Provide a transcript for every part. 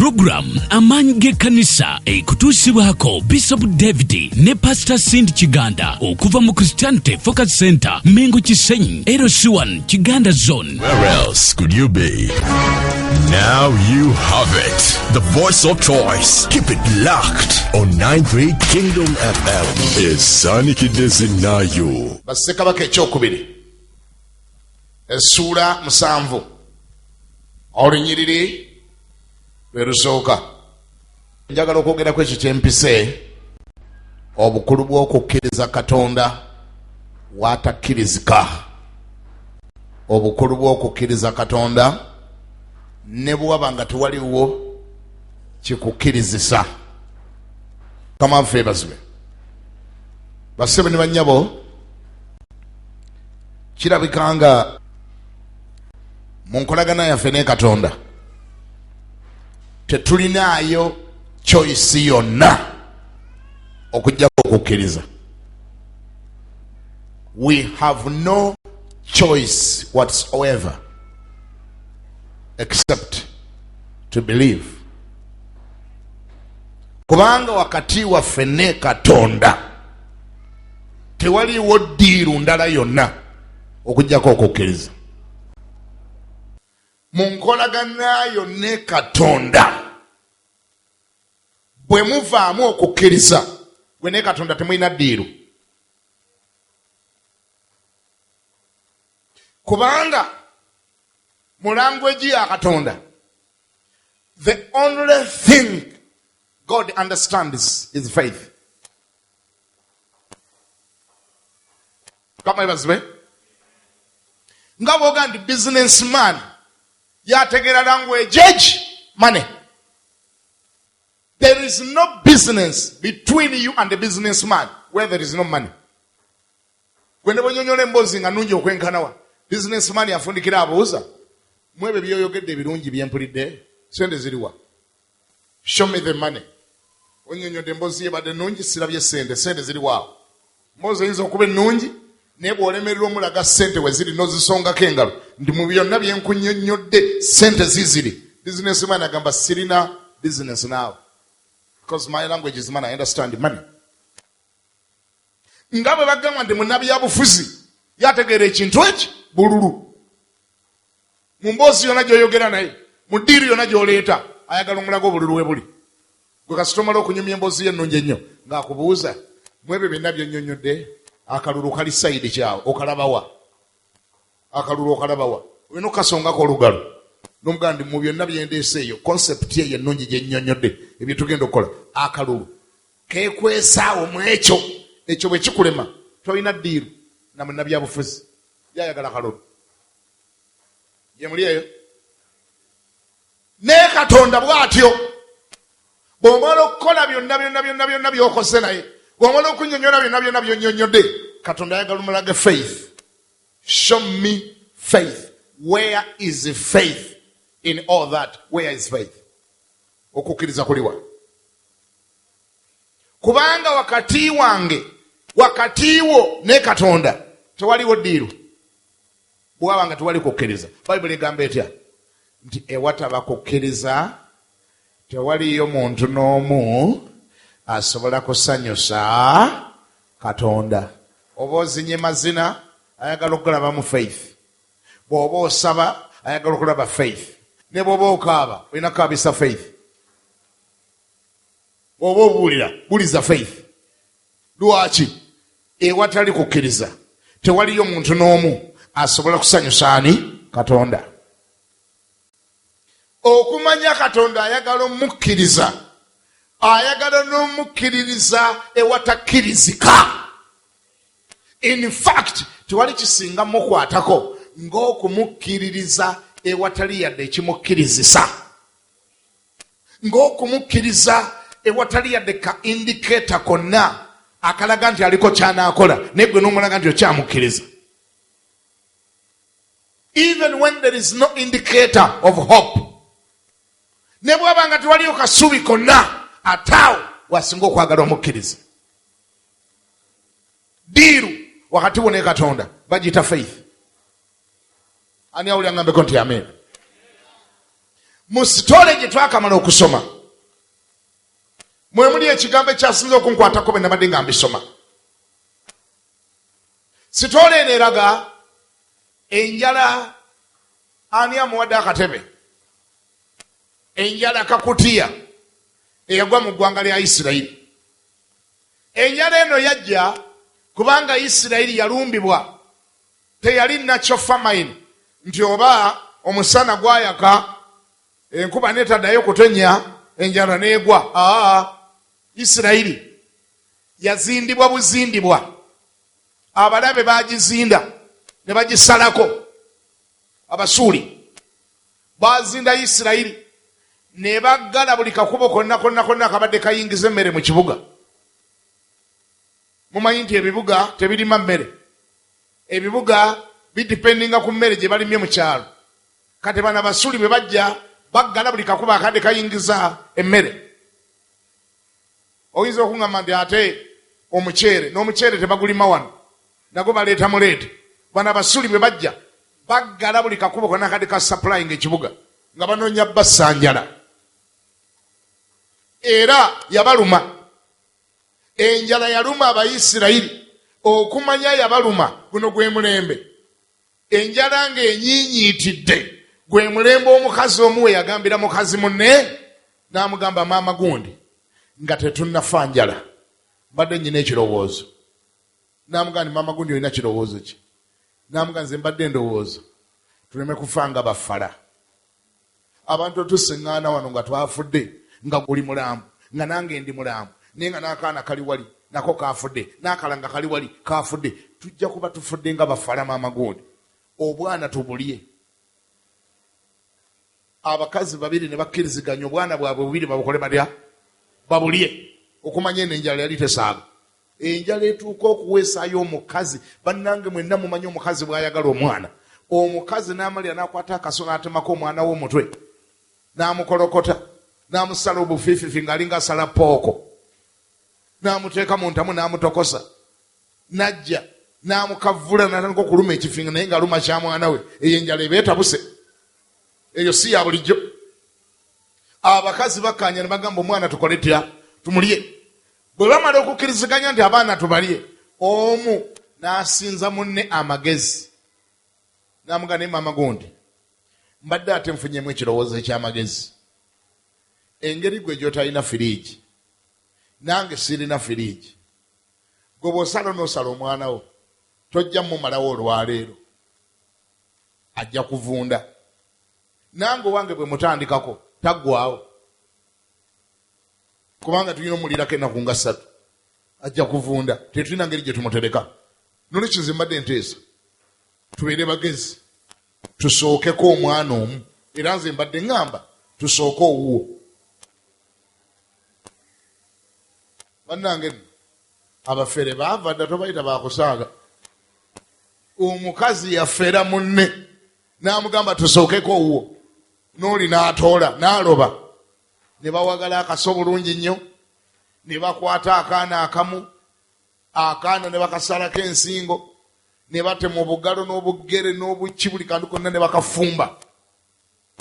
program amanyi g'ekkanisa ekutuusibwako Bishop David ne Pastor Cindy Kiganda okuva mu Christianity Focus Center Mengo Kisenyi LC1 Kiganda Zone. Where else could you be? Now you have it. The voice of choice. Keep it locked on 93 Kingdom FM. Is Sani Kidezi Nayo. Basekabaka ekyokubiri. Esura musanvu. Olunyiriri lwerusooka. Njagala okwogera ku ekyo kyempise. Obukulu bw okukkiriza Katonda Watakkirizika. Obukulu bw okukkiriza Katonda ne bwaba nga tewaliwo kikukkirizisa. Come on, favors me. Basebe ne bannyabo kirabikanga mu nkolagana yaffe ne Katonda tetulinaayo choice yonna okujjako okukkiriza. We have no choice whatsoever except to believe. Kubanga wakati waffe ne Katonda tewaliwo ddiiru ndala yonna okujjako okukkiriza. Mu nkolagana yo ne Katonda bwe muvaamu okukkiriza gwe ne Katonda temulina ddiiru. Kubanga mu language ya Katonda the only thing God understands is faith. Kama ibazwe nga boga ndi businessman yategera language money. There is no business between you and the businessman where there is no money. Kwende bonyonyole mbozi nga nungi okwenkanawa businessman yafundikira abuuza mwebe byoyogedde birungi byempulidde sente ziriwa. Show me the money. Onyonyode mbozi yebadde nungi sirabye sente ziriwa. Mbozi yinza okuba ennungi ne bw'olemererwa omulaga sente we ziri n'ozisongako engalo ndi mu byonna bye nkunnyonnyodde sente ziziri. Businessman agamba sirina business now because my language is money. I understand money. Nga bwe bagamba nti munnabyabufuzi yategeera ekintu eki bululu. Mu mboozi yonna gy'oyogera naye mu ddiiri yonna gy'oleeta ayagala omulaga obululu we buli. Gwe kasita omala okunyumya emboozi ye ennungi ennyo ng'akubuuza mu ebyo byonna by'onnyonnyodde akalulu kali sayidi kyawe okalabawa. Akalulu okalabawa olina okukasongako olugalo n'omugamba ndi mu byonna byendeese eyo concept eyo ennungi gye nnyonnyodde ebyo tugenda okukola akalulu keekwesaawo mu ekyo bwe kikulema tolina ddiiru na munnabyabufuzi yayagala akalulu gye muli eyo ne Katonda bw'atyo bw'omala okukola byonna by'okose naye bw'omala okunnyonnyola byonna by'onnyonnyodde Katonda ayagala omulage faith. Show me faith. Where is faith in all that? Where is faith? Okukkiriza kuliwa. Kubanga wakati wange wakatiwo ne Katonda tewaliwo ddiiru bw'abanga tewali kukkiriza. Bayibuli egamba etya nti ewataba kukkiriza tewaliyo muntu n'omu asobola kusanyusa Katonda. Oba ozinye mazina ayagala okulaba mu faith. Bw'oba osaba ayagala okulaba faith. Ne bw'oba okaaba olina kukaabisa faith. Bw'oba obuulira buliza faith. Lwaki? Ewatali kukkiriza tewaliyo muntu n'omu asobola kusanyusa ani? Katonda. Okumanya Katonda ayagala omukkiriza. Ayagala n'omukkiririza ewatakkirizika. In fact, tewali kisinga mukwatako ng'okumukkiririza ewatali yadde ekimukkirizisa. Ng'okumukkiriza ewatali yadde ka indicator konna akalaga nti aliko ky'anaakola naye gwe n'omulaga nti okyamukkiriza. Even when there is no indicator of hope. Ne bw'aba nga tewaliyo kasubi konna ataawo wasinga okwagala omukkiriza. Diiru wakati wo ne Katonda bagiyita faith. Ani awulira ngambeko nti amen. mu sitole gye twakamala okusoma mwe muli ekigambo ekyasinza okunkwatako bwe nabadde nga mbisoma. Sitole eno eraga enjala ani amuwadde akatebe, enjala kakutiya eyagwa mu ggwanga lya Isirayiri. Enjala eno yajja kubanga Isirayiri yalumbibwa, teyali nakyo famine nti oba omusana gwayaka enkuba netaddayo kutonya enjala negwa. Isirayiri yazindibwa buzindibwa, abalabe bagizinda ne bagisalako. Abasuuli bazinda Isirayiri ne baggala buli kakubo konna kabadde kayingiza emmere mu kibuga. Mumanyi nti ebibuga tebirima mmere, ebibuga bidipendinga ku mmere gye balimye mu kyalo. Kati bana basuuli bwe bajja baggala buli kakubo akadde kayingiza emmere. Oyinza okuŋŋamba nti ate omuceere n'omuceere tebagulima wano, nagwo baleeta muleete. Bana basuuli bwe bajja baggala buli kakubo konna akadde ka supplying ekibuga nga banoonya bassa njala. Era yabaluma, enjala yaluma Abayisirayiri okumanya yabaluma. Guno gwe mulembe, enjala ng'enyiinyiitidde, gwe mulembe omukazi omu we yagambira mukazi munne n'amugamba maama gundi nga tetunnafa njala mbadde nnyina ekirowoozo. N'amugamba nti maama gundi olina kirowoozo ki? N'amugamba nze mbadde ndowooza tuleme kufa nga bafala. Abantu tusiŋŋaana wano nga twafudde nga guli mulamu nga nange ndi mulamu naye nga n'akaana kali wali nako kafudde, n'akala nga kali wali kafudde. Tujja kuba tufudde nga bafala maama gundi. Obwana tubulye. Abakazi babiri ne bakkiriziganya obwana bwabwe bubiri babukole batya? Babulye. Okumanya eno enjala yali tesaaga. Enjala etuuka okuweesaayo omukazi. Bannange mwenna mumanyi omukazi bw'ayagala omwana. Omukazi n'amalira n'akwata akaso n'atemako omwana w'omutwe n'amukolokota n'amusala obufiififi ng'alinga asala pooko, n'amuteeka mu ntamu n'amutokosa, n'ajja n'amukavvula n'atandika okuluma ekifinga naye ng'aluma kya mwana we. Eyo enjala eba etabuse, eyo si ya bulijjo. Abakazi bakkaanya ne bagamba omwana tukole tutya? Tumulye. Bwe bamala okukkiriziganya nti abaana tubalye, omu n'asinza munne amagezi n'amugamba naye maama gundi mbadde ate nfunyemu ekirowoozo eky'amagezi. Engeri gwe gy'otalina firiigi nange sirina firiigi. Gwe bw'osala n'osala omwana wo tojja mumalawo olwaleero, ajja kuvunda. Nange owange bwe mutandikako taggwawo kubanga tulina omulirako ennaku nga 3, ajja kuvunda. Tetulina ngeri gye tumutereka. Nolwekyo nze mbadde nteesa tubeere bagezi, tusookeko omwana omu. Era nze mbadde ŋŋamba tusooke owuwo. Bannange abafere baava dda tobayita bakusaaga. Omukazi yafera munne n'amugamba tusookeko owuwo. N'oli n'atoola n'aloba. Ne bawagala akaso bulungi nnyo, ne bakwata akaana akamu, akaana ne bakasalako ensingo, ne batema obugalo n'obugere n'obuki buli kantu konna ne bakafumba,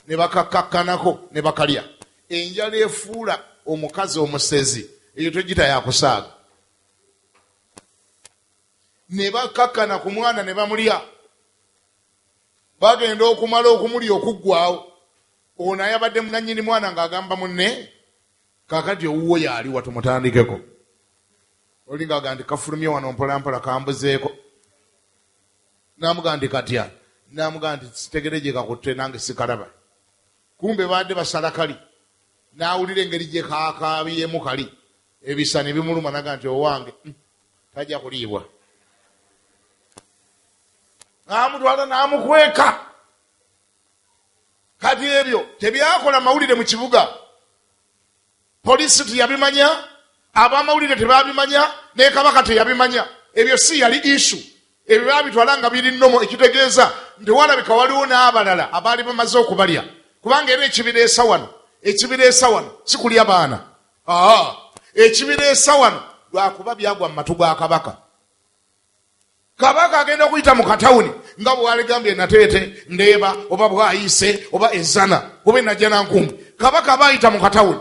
ne bakakakkanako ne bakalya. Enjala efuula omukazi omusezi, eyo togita yakusaaga. Ne bakakkana ku mwana ne bamulya. Bagenda okumala okumulya okuggwawo. Ono ayabadde munannyini mwana ng'agamba munne kaakati owuwo yaliwa tumutandikeko. Oli ng'agamba nti kafulumye wano mpolampola kambuzeeko. N'amugamba nti katya? N'amugamba nti sitegere gye kakutte nange sikalaba. Kumbe baadde basala kali. N'awulira engeri gye kaakabyemu kali. Ebisa ne bimuluma n'agamba nti owange tajja kuliibwa. N'amutwala n'amukweka. Kati ebyo tebyakola mawulire mu kibuga. Poliisi teyabimanya, ab'amawulire tebabimanya, ne kabaka teyabimanya. Ebyo si yali issue. Ebyo babitwala nga biri nnomo, ekitegeeza nti walabika waliwo n'abalala abaali bamaze okubalya. Kubanga era ekibireesa wano si kulya baana. Ekibireesa wano lwakuba byagwa mu matu ga kabaka. kabaka agenda okuyita mu katawuni nga bwalegambye Nateete Ndeeba oba Bwayise oba Ezana oba Najja Nankumbi. Kabaka bayita mu katawuni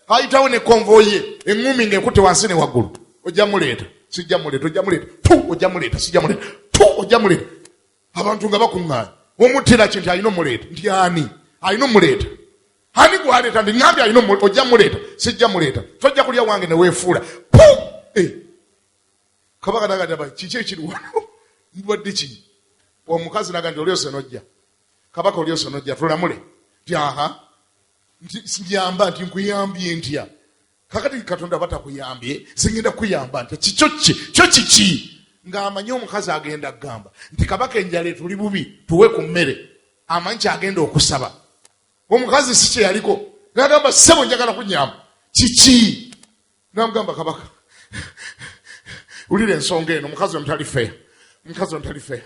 ayitawo ne konvoye engumi ng'ekutte wansi ne waggulu. Ojja muleeta sijja muleeta, ojja muleeta tu, ojja muleeta sijja muleeta tu, ojja muleeta. Abantu nga bakuŋŋaanya omuttira kinti alina omuleeta. Nti ani alina omuleeta? Ani gwaleeta? Ndi ŋŋambye alina omuleeta. Ojja muleeta sijja muleeta, tojja kulya wange ne weefuula pu. Kabaka nagadaba kiki ekiri wano mbadde ki? Omukazi naga nti olyose nojja. Kabaka olyose nojja tulamule. Nti aha nti siyamba nti nkuyambye ntya. Kakati Katonda batakuyambye singenda kuyamba nti kyo kiki? Ng'amanyi omukazi agenda kugamba nti kabaka enjala tuli bubi tuwe ku mmere, amanyi kyagenda okusaba. Omukazi si kye yaliko n'agamba ssebo njagala kunyamba. Kiki? N'amugamba kabaka ulira ensonga eno, mukazi omutali feya, mukazi omutali feya.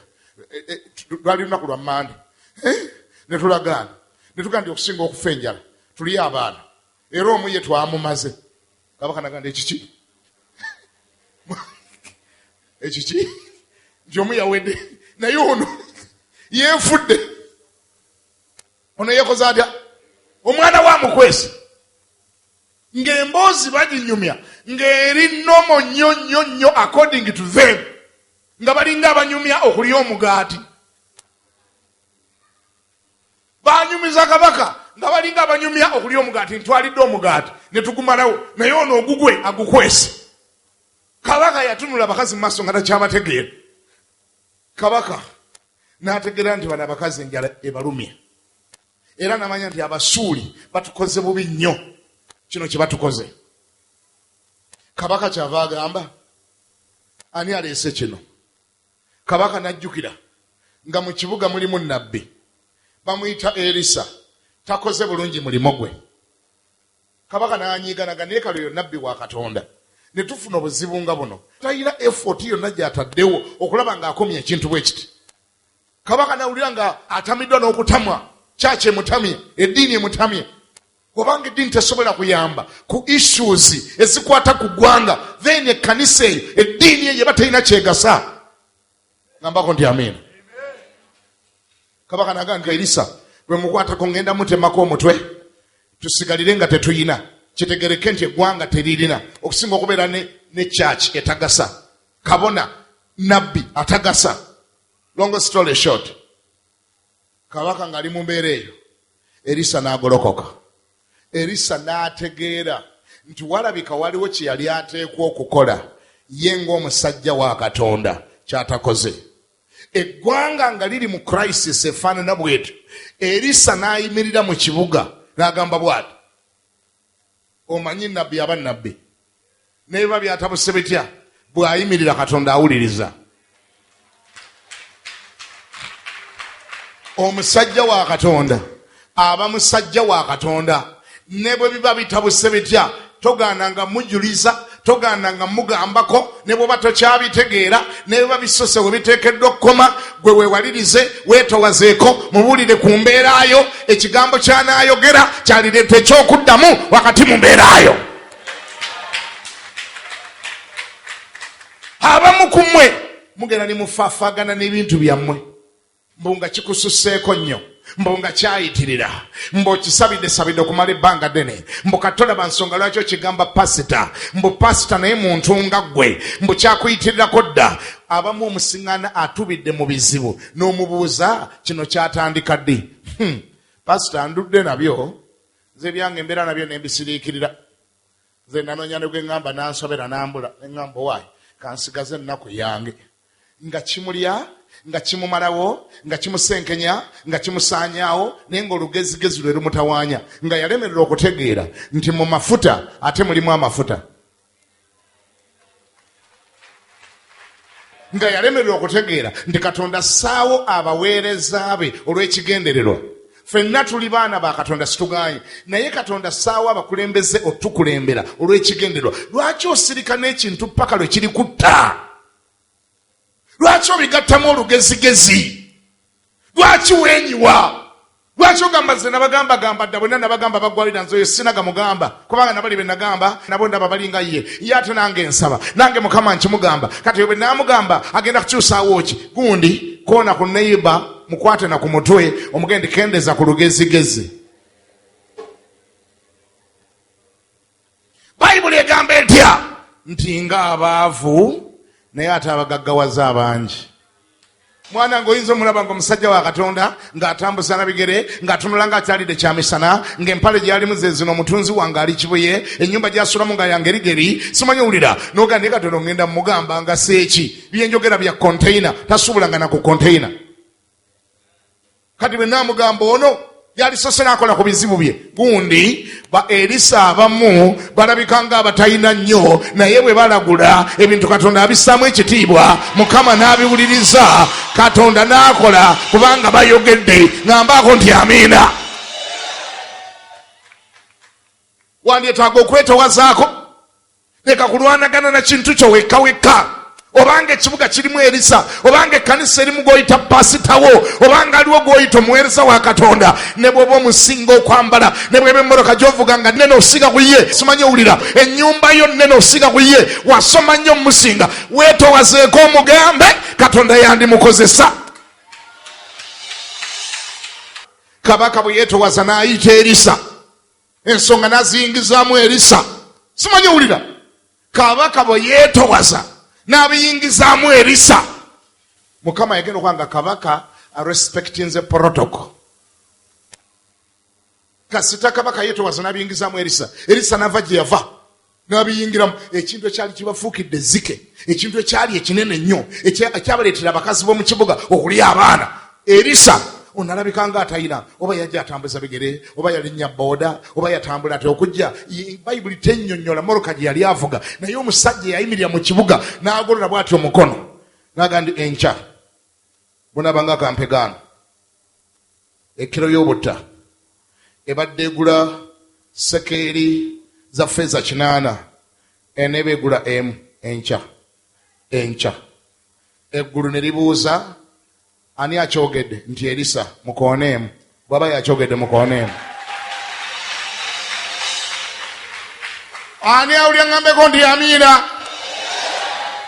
Lwali lunaku lwa Mande ne tulagaana ne tugamba nti okusinga okufa enjala tuli abaana era omu ye twamumaze. Kabaka nagamba ekiki? Ekiki? Nti omu yawedde naye ono yenfudde. Ono yeekoze atya? Omwana wa mukwese ng'emboozi baginyumya ng'eri nomo nnyo according to them, nga balinga abanyumya okulya omugaati. Banyumiza kabaka nga balinga abanyumya okulya omugaati. Ntwalidde omugaati ne tugumalawo naye ono ogugwe agukwese. Kabaka yatunula abakazi mu maaso nga takyabategeera. Kabaka n'ategeera nti bano abakazi enjala ebalumye. Era namanya nti Abasuuli batukoze bubi nnyo kino kye batukoze. Kabaka kyava agamba ani aleese kino? Kabaka n'ajjukira nga mu kibuga mulimu nnabbi bamuyita Erisa, takoze bulungi mulimo gwe. Kabaka n'anyiiganaga naye kale oyo nabbi wa Katonda. Ne tufuna obuzibu nga buno, tayina effort yonna gy'ataddewo okulaba ng'akomya ekintu bwe kiti. Kabaka n'awulira nga atamiddwa n'okutamwa, kyaki emutamye, eddiini emutamye. Obanga eddiini tesobola kuyamba ku issues ezikwata ku ggwanga, then ekkanisa eyo eddiini eyo eba terina kyegasa. Ngambako nti amiina. Kabaka n'agamba Erisa, bwe mukwatako ngenda mutemako omutwe, tusigalire nga tetuyina, kitegereke nti eggwanga teririna, okusinga okubeera ne church etagasa, kabona nabbi atagasa. Long story short, kabaka ng'ali mu mbeera eyo, Erisa n'agolokoka. Erisa n'ategeera nti walabika waliwo kye yali ateekwa okukola ye ng'omusajja wa Katonda ky'atakoze. Eggwanga nga liri mu crisis efaanana bw'etyo, Erisa n'ayimirira mu kibuga n'agamba bw'ati, omanyi nabbi aba nabbi naye biba byatabuse bitya? Bw'ayimirira Katonda awuliriza. Omusajja wa Katonda aba musajja wa Katonda. Ne bwe biba bitabuse bitya, togaananga mujuliza, togaananga mugambako, ne bw'oba tokyabitegeera, ne biba bisose we biteekeddwa okukoma, gwe weewalirize, weetowazeeko, mubuulire ku mbeeraayo, ekigambo ky'anaayogera kyalireeta ekyokuddamu wakati mu mbeeraayo. Abamu ku mmwe mugenda ne mufaafaagana n'ebintu byammwe, mbu nga kikususseeko nnyo, mbu nga kyayitirira, mbu okisabidde okumala ebbanga ddene, mbu katolaba nsonga lwaki okigamba pasita, mbu pasita naye muntu nga ggwe, mbu kyakuyitirirako dda. Abamu omusiŋŋaana atubidde mu bizibu n'omubuuza kino kyatandika ddi? Pasita ndudde nabyo, nze byange embeera nabyo nembisiriikirira. Nze nanoonya ne gwe ŋŋamba nansobera nambula, ne ŋŋamba waayi kansigaze ennaku yange. Nga kimulya, nga kimumalawo, nga kimusenkenya, nga kimusaanyaawo, naye ng'olugezigezi lwe lumutawaanya, nga yalemerera okutegeera nti mu mafuta ate mulimu amafuta. Nga yalemerera okutegeera nti Katonda assaawo abaweereza be olw'ekigendererwa. Ffenna tuli baana ba Katonda situganye, naye Katonda assaawo abakulembeze otukulembera olw'ekigendererwa. Lwaki osirika n'ekintu paka lwe kiri kutta? Lwaki obigattamu olugezigezi? Lwaki weenyiwa? Lwaki ogamba nze nabagamba dda bonna nabagamba bagwalira nze oyo sinaga mugamba kubanga nabali be nagamba nabo ndaba balinga ye ate nange nsaba nange Mukama nkimugamba kati oyo bwe namugamba agenda kukyusaawo ki gundi koona ku neiba mukwate na ku mutwe omugende kendeza ku lugezigezi. Bayibuli egamba etya nti nga abaavu naye ate abagaggawaza abangi. Mwana ngoyinza omulaba ng'omusajja wa Katonda ng'atambuza na bigere ng'atunula ng'akyalidde kyamisana ng'empale gy'alimu ze zino omutunzi wange ali kibuye ennyumba gy'asulamu nga yangerigeri simanyi owulira n'ogamba naye Katonda ngenda mugamba nga seeki byenjogera bya konteyina tasuubulanga na ku konteyina. Kati bwe naamugamba ono yalisose n'akola ku bizibu bye gundi ba Elisa abamu balabika nga abatalina nnyo naye bwe balagula ebintu Katonda abissaamu ekitiibwa Mukama n'abiwuliriza Katonda n'akola kubanga bayogedde ng'ambaako nti amiina. Wandyetaaga okwetowazaako leka kulwanagana na kintu kyo wekka wekka. Obanga ekibuga kirimu Elisa obanga ekkanisa erimu goyita pasitawo obanga aliwo goyita omuweereza wa Katonda ne bw'oba omusinga okwambala ne bw'eba emmotoka gy'ovuga nga nnene osiga ku ye simanyi owulira ennyumba yo nnene osiga ku ye wasoma nnyo mumusinga weetowazeeko omugambe Katonda yandimukozesa. Kabaka bwe yeetowaza n'ayita Elisa ensonga n'aziyingizaamu Elisa simanyi owulira kabaka bwe yeetowaza n'abiyingizaamu Elisa Mukama yagenda okwanga kabaka respectinze protocol. Kasita kabaka yeetowaza n'abiyingizaamu Elisa n'ava gye yava n'abiyingiramu ekintu ekyali kibafuukidde zike ekintu ekyali ekinene nnyo ekyabaleetera abakazi b'omu kibuga okulya abaana. Elisa onalabika nga atayina oba yajja atambuza bigere oba yalinnya booda oba yatambula ate okujja Bayibuli tennyonnyola moroka gye yali avuga naye omusajja yayimirira mu kibuga n'agolola bw'atyo omukono n'agamba ndi enkya bunabanga kampegaano ekiro y'obutta ebadde egula sekeeri za ffeeza 8 eneeba egula emu enkya eggulu ne libuuza ani akyogedde nti Elisa mukooneemu bw'aba yakyogedde mukooneemu. Ani awulya ngambeko nti amiina.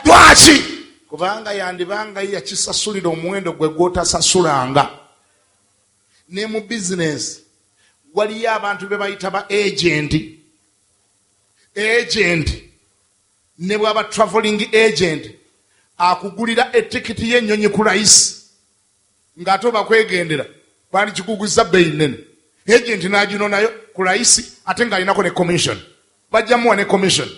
Lwaki? Kubanga yandibanga yakisasulira omuwendo gwe gw'otasasulanga. Ne mu bizinesi waliyo abantu be bayita ba agenti ne bw'aba traveling agent akugulira etikiti y'ennyonyi ku layisi ng'ate oba kwegendera bali kikuguza bbeeyi nnene agent n'aginonayo ku layisi ate ng'alinako ne commission bajjamuwa ne commission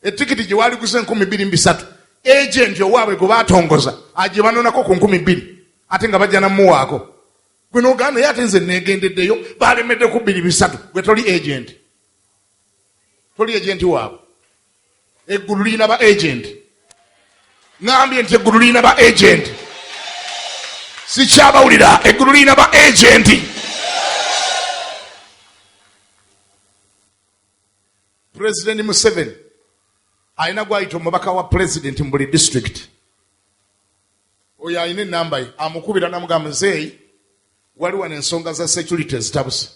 etikiti gye waaliguza 2,300 agent owaabwe gwe baatongoza agye banonako ku 2,000 ate nga bajja namuwaako gwe n'ogamba naye ate nze neegendeddeyo baalemedde ku 2,300 gwe toli agent waabwe. Eggulu lirina ba agent ngambye nti eggulu lirina ba agent sikyabawulira eggulu lirina ba agent. President Museveni alina gwayita omubaka wa president mu buli district oyo alina enamba ye amukubira namugamba nzeeyi waliwo n'ensonga za security ezitabuse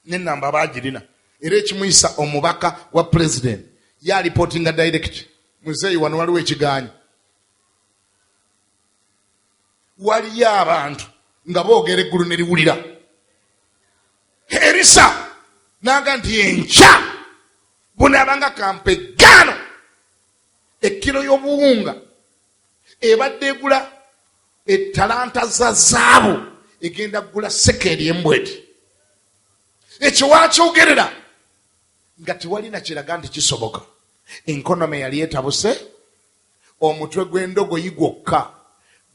n'enamba abaagirina era ekimuyisa omubaka wa president yalipotinga direct muzeeyi wano waliwo ekigaanyi. Waliyo abantu nga boogera eggulu ne liwulira. Elisa n'agamba nti enkya bunaabanga kampegaano ekkiro y'obuwunga ebadde egula ettalanta za zaabu egenda kugula sekeeri embweti. Ekyo wakyogerera nga tewalina kiraga nti kisoboka. Enkonome yali etabuse omutwe gw'endogoyi gwokka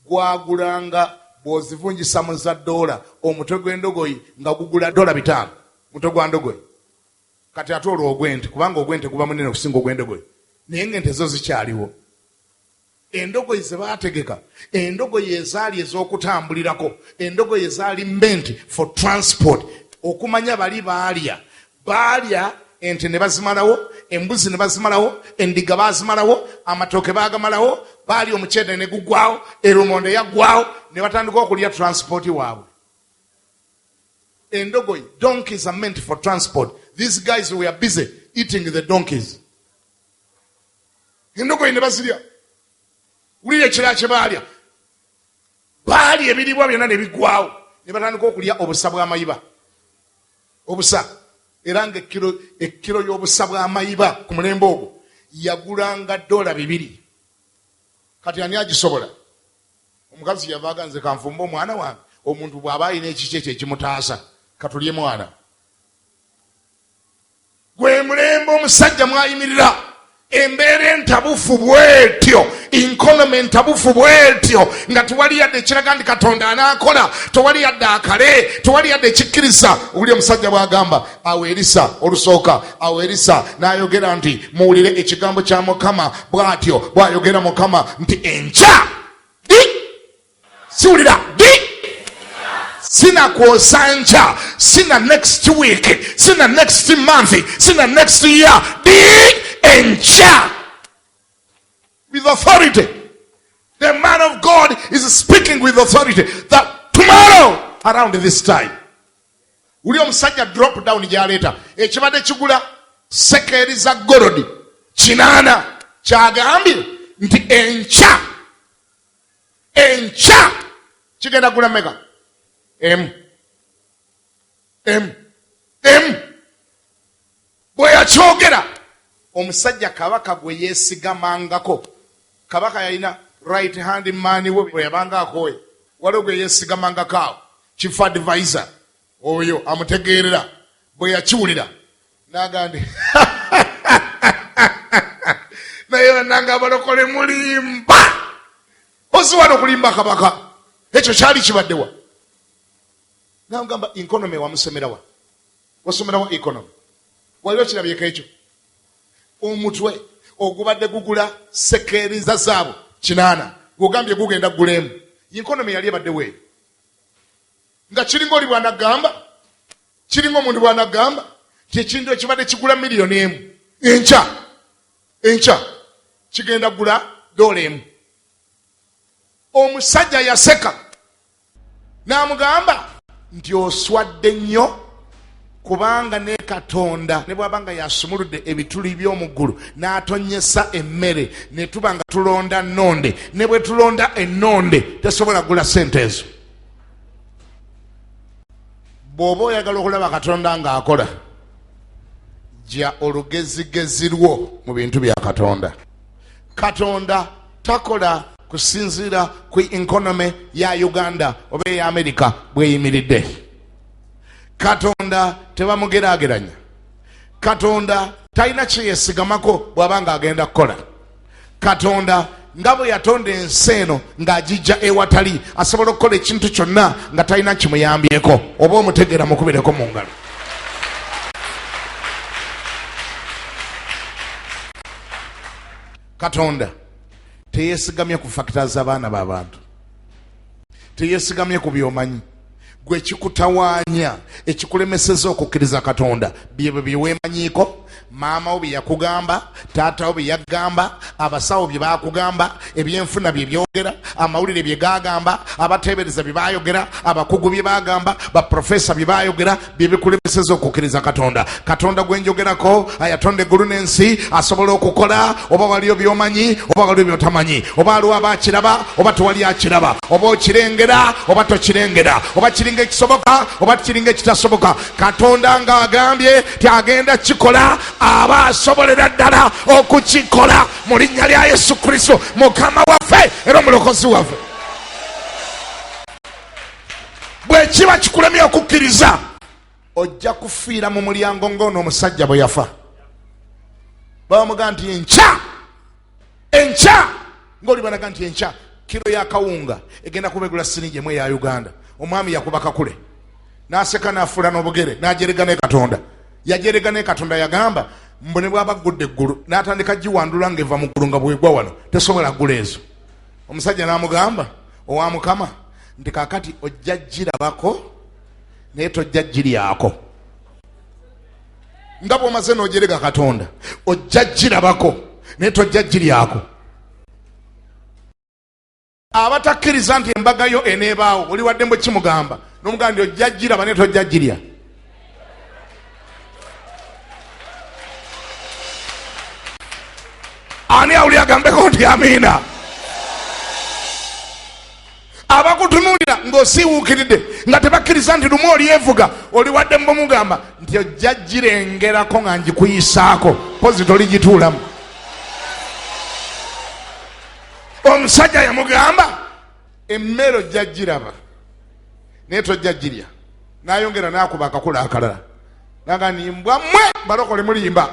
gwagulanga bw'ozivunjisa mu za $, omutwe gw'endogoyi nga gugula $5 mutwe gwa ndogoyi. Kati ate olwo ogwente kubanga ogwente guba munene okusinga ogw'endogoyi naye ng'ente zo zikyaliwo. Endogoyi ze baategeka endogoyi ezaali ez'okutambulirako endogoyi ezaali meant for transport okumanya bali baalya ente ne bazimalawo embuzi ne bazimalawo endiga bazimalawo amatooke baagamalawo baali omuceede ne gugwawo erumonde yaggwawo ne batandika okulya transport waabwe. Endogoyi, donkeys are meant for transport. These guys were busy eating the donkeys. Endogoyi ne bazirya. Ulire ekira kye baalya. Baalya ebiribwa byonna ne biggwaawo. Ne batandika okulya obusa bw'amayiba. Obusa. Era ng'ekkiro y'obusa bw'amayiba ku mulembe ogwo yagulanga $2. Kati ani agisobola? Omukazi yava aganze kanfumba omwana wange. Omuntu bw'aba alina ekiki ekyo ekimutaasa katulye mwana. Gwe mulembe omusajja mwayimirira. Embeera entabufu bwetyo, economy entabufu bwetyo, nga tewali yadde ekiraga nti Katonda anaakola, tewali yadde akale, tewali yadde ekikkiriza. Owulira omusajja bw'agamba, awo Erisa olusooka, awo Erisa n'ayogera nti muwulire ekigambo kya Mukama bw'atyo bw'ayogera Mukama nti enkya siwulira sina kwosa nkya, sina next week, sina next month, sina next year, enkya, with authority. The man of God is speaking with authority that tomorrow around this time. Uli omusajja drop down gy'aleeta ekibadde kigula sekeri za golodi 8 kyagambye nti enkya kigenda kugula meka bwe yakyogera omusajja kabaka gwe yeesigamangako. Kabaka yalina right hand man we bwe yabanga akoye, waliwo gwe yeesigamangako awo, chief advisor oyo amutegeerera. Bwe yakiwulira n'agamba naye bannange abalokole mulimba, osiwala okulimba kabaka. Ekyo kyali kibaddewa. N'agamba economy wamusomerawa, wasomerawa economy, waliwo kirabyeko ekyo. Omutwe ogubadde gugula sekeri za zaabu 8 gugambye gugenda gulemu. Economy yali ebadde weeyo nga kiringa oli bwanagamba, kiringa omuntu bwanagamba ti ekintu ekibadde kigula $1,000,000 enkya kigenda gula $1. Omusajja yaseka n'amugamba nti oswadde nnyo, kubanga ne Katonda ne bwabanga yasumuludde ebituli by'omu ggulu n'atonyesa emmere ne tuba nga tulonda nnonde, ne bwe tulonda ennonde tesobola kugula sente ezo. Bw'oba oyagala okulaba Katonda ng'akola, jja olugezigezi lwo mu bintu bya Katonda. Katonda takola kusinziira ku economy ya Uganda oba eya America bweyimiridde. Katonda tebamugeraageranya. Katonda talina kyeyesigamako bw'abanga agenda kukola. Katonda nga bwe yatonda ensi eno ng'agijja ewatali, asobola okukola ekintu kyonna nga talina kimuyambyeko. Oba omutegeera mukubireko mu ngalo. Katonda teyeesigamye ku factors z'abaana b'abantu, teyeesigamye ku byomanyi. Gwe kikutawaanya ekikulemeseza okukkiriza Katonda byebyo bye weemanyiiko, maama wo bye yakugamba, taata wo bye yagamba, abasawo bye baakugamba, ebyenfuna bye byogera, amawulire bye gagamba, abateebereza bye baayogera, abakugu bye bagamba, baprofesa bye baayogera, bye bikulemeseza okukkiriza Katonda. Katonda gwe njogerako ayatonda eggulu n'ensi asobola okukola, oba waliyo by'omanyi oba waliyo by'otamanyi, oba waliwo abakiraba oba tewali akiraba, oba okirengera oba tokirengera, oba kiringa ekisoboka oba kiringa ekitasoboka. Katonda ng'agambye tyagenda kikola, aba asobolera ddala okukikola mu linnya lya Yesu Kristo Mukama waffe era omulokozi waffe. Bwe kiba kikulemye okukkiriza, ojja kufiira mu mulyango ng'ono omusajja bwe yafa. Bamugamba nti enkya ng'oli banaga nti enkya kiro ya kawunga egenda kubegula siringi emu eya Uganda. Omwami yakuba kakule n'aseka n'afuula n'obugere n'ajerega ne Katonda. Yajerega ne Katonda yagamba mbone bwaba gudde eggulu n'atandika giwandula ng'eva mu ggulu nga bwegwa wano tesobola ggula ezo. Omusajja n'amugamba owa Mukama nti kaakati ojja girabako naye tojja giryako. Nga bw'omaze n'ojerega Katonda ojja girabako naye tojja giryako. Abatakkiriza nti embaga yo eneebaawo oli wadde mbu kimugamba Nomugandi ojjajjira bane tojjajjirya. Ani awuli agambeko nti amiina. Abakutunuulira ng'osiiwuukiridde nga tebakkiriza nti lumu olyevuga oli wadde mumugamba nti ojjajjirengerako nga njikuyisaako pozi toligituulamu. Omusajja yamugamba emmere ojjajjiraba naye tojjajjirya. N'ayongera n'akuba akakula akalala naga nimbwa mmwe balokole mulimba.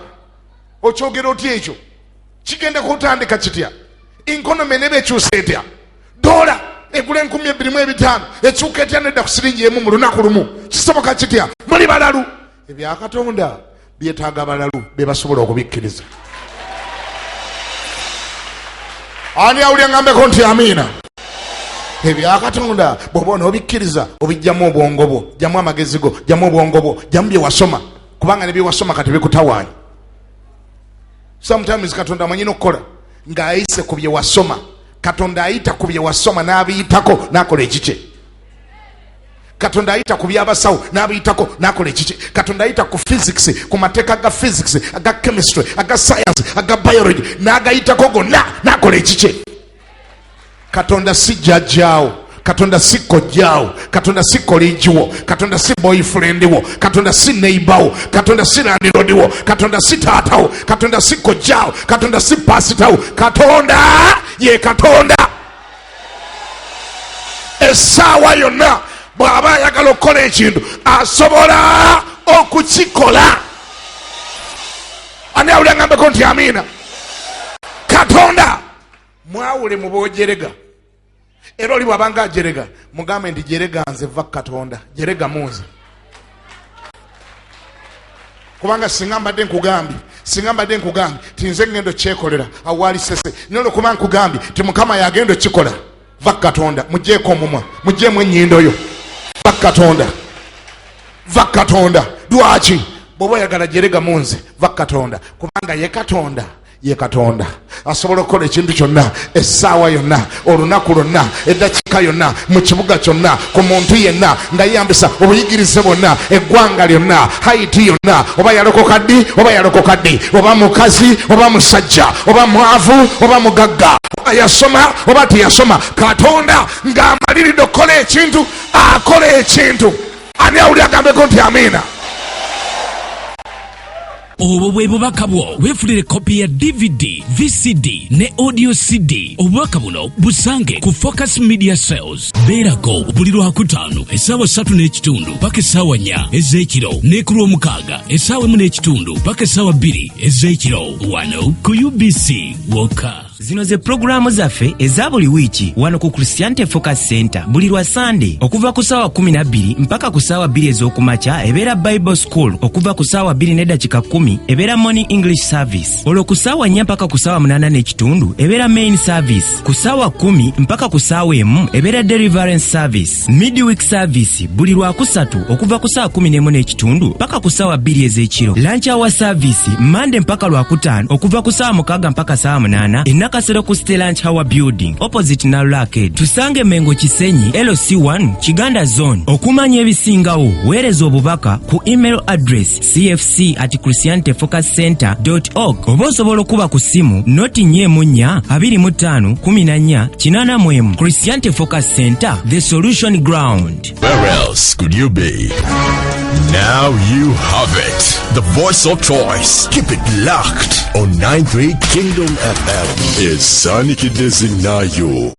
Okyogera otya ekyo? Kigenda kutandika kitya? Inkonome ne bekyusa etya? Dola egula 2,500 ekyuka etya nedda ku siringi emu mu lunaku lumu? Kisoboka kitya? Muli balalu. Ebya Katonda byetaaga balalu be basobola okubikkiriza. Ani awulya ngambeko nti amiina. Ebya Katonda bw'oba onobikkiriza obijjamu obwongo bwo, jjamu amagezi go, jjamu obwongo bwo, jjamu bye wasoma, kubanga ne bye wasoma kati bikutawaanya. Sometimes Katonda amanyi n'okukola ng'ayise ku bye wasoma. Katonda ayita ku bye wasoma n'abiyitako n'akola ekikye. Katonda ayita ku by'abasawo n'abiyitako n'akola ekikye. Katonda ayita ku physics, ku mateeka aga physics, aga chemistry, aga science, aga biology n'agayitako gonna n'akola ekikye. Katonda si jjajjaawo, Katonda si kojjaawo, Katonda si koliikiwo, Katonda si boyfriend wo, Katonda si neighbor wo, Katonda si landlord wo, Katonda si taatawo, Katonda si kojjaawo, Katonda si pasitawo. Katonda ye Katonda. Essaawa yonna bw'aba ayagala okukola ekintu asobola okukikola. Ani awulira ngambeko nti amiina. Katonda mwawule mu boojerega. Era oli bw'abanga ajerega mugambe nti jerega nze va Katonda, jerega munze. Kubanga singa mbadde nkugambye tinze ngendo kyekolera awali sese nolo kuba nkugambye ti Mukama yagenda kikola, va Katonda. Mugjeeko omumwa, mugjeemu ennyindo yo. Va Katonda, va Katonda. Lwaki? Bw'oba oyagala jerega munze, va Katonda, kubanga ye Katonda. Ye Katonda asobola okukola ekintu kyonna, essaawa yonna, olunaku lwonna, eddakiika yonna, mu kibuga kyonna, ku muntu yenna, nga yeyambisa obuyigirize bwonna, eggwanga lyonna, hayiti yonna, oba yalokoka ddi, oba yalokoka ddi, oba mukazi, oba musajja, oba mwavu, oba mugagga, oba yasoma, oba teyasoma. Katonda ng'amaliridde okukola ekintu, akola ekintu. Ani awulira agambeko nti amiina. Obwo bwe bubaka bwo. Weefulire kopi ya DVD, VCD ne audio CD. Obubaka buno busange ku Focus Media Sales. Beerako buli Lwakutaano essaawa 3:30 paka essaawa 4 ez'ekiro, ne ku Lwomukaaga essaawa 1:30 paka essaawa 2 ez'ekiro. Wano ku UBC Woka. Zino ze programu zaffe eza buli wiiki wano ku Christianity Focus Center buli lwa Sunday okuva ku ssaawa 12 mpaka ku ssaawa 2 ez'okumakya ebeera Bible School, okuva ku ssaawa 2 n'eddakiika 10 ebeera Morning English Service, olwo ku ssaawa 4 mpaka ku ssaawa 8:30 ebeera Main Service, ku ssaawa 10 mpaka ku ssaawa 1 ebeera Deliverance Service. Midweek Service buli Lwakusatu okuva ku ssaawa 11:30 mpaka ku ssaawa 2 ez'ekiro. Lunch Hour Service Monday mpaka Lwakutaano okuva ku ssaawa 6 mpaka ssaawa 8 Kasero ku Stay Lunch Hour Building opposite Nalula Arcade. Tusange Mengo Kisenyi LC1 Kiganda Zone. Okumanya ebisingawo weereza obubaka ku email address cfc@christianityfocuscenter.org oba osobola okuba ku simu noti 42514 Christianity Focus Center, the solution ground. Where else could you be? Now you have it. The voice of choice. Keep it locked on 93 Kingdom FM. Is Sonic Dizinayo.